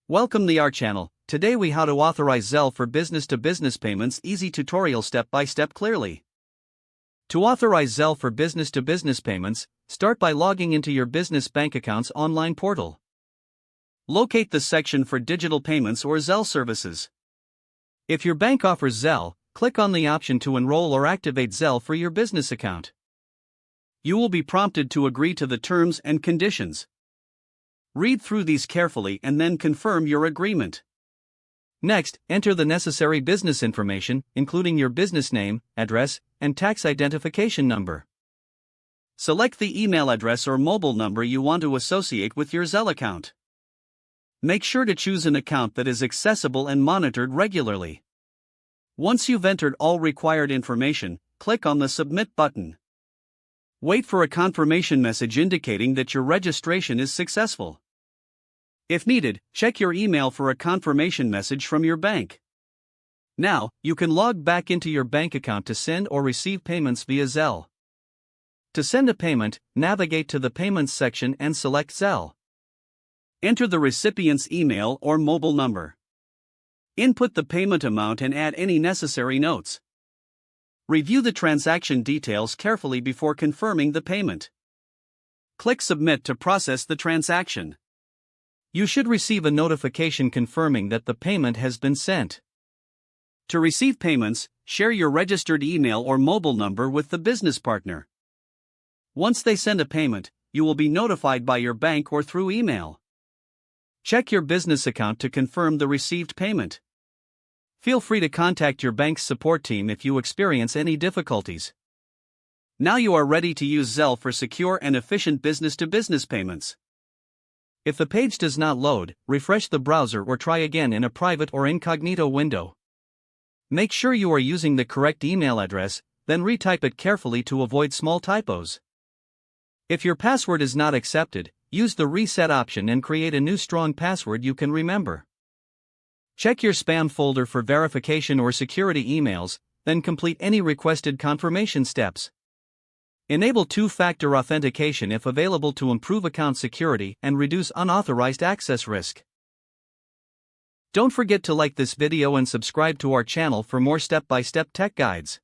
Welcome to our channel. Today we how to authorize Zelle for business-to-business payments. Easy tutorial step-by-step clearly. To authorize Zelle for business-to-business payments, start by logging into your business bank account's online portal. Locate the section for digital payments or Zelle services. If your bank offers Zelle, click on the option to enroll or activate Zelle for your business account. You will be prompted to agree to the terms and conditions. Read through these carefully and then confirm your agreement. Next, enter the necessary business information, including your business name, address, and tax identification number. Select the email address or mobile number you want to associate with your Zelle account. Make sure to choose an account that is accessible and monitored regularly. Once you've entered all required information, click on the Submit button. Wait for a confirmation message indicating that your registration is successful. If needed, check your email for a confirmation message from your bank. Now, you can log back into your bank account to send or receive payments via Zelle. To send a payment, navigate to the Payments section and select Zelle. Enter the recipient's email or mobile number. Input the payment amount and add any necessary notes. Review the transaction details carefully before confirming the payment. Click Submit to process the transaction. You should receive a notification confirming that the payment has been sent. To receive payments, share your registered email or mobile number with the business partner. Once they send a payment, you will be notified by your bank or through email. Check your business account to confirm the received payment. Feel free to contact your bank's support team if you experience any difficulties. Now you are ready to use Zelle for secure and efficient business-to-business payments. If the page does not load, refresh the browser or try again in a private or incognito window. Make sure you are using the correct email address, then retype it carefully to avoid small typos. If your password is not accepted, use the reset option and create a new strong password you can remember. Check your spam folder for verification or security emails, then complete any requested confirmation steps. Enable two-factor authentication if available to improve account security and reduce unauthorized access risk. Don't forget to like this video and subscribe to our channel for more step-by-step tech guides.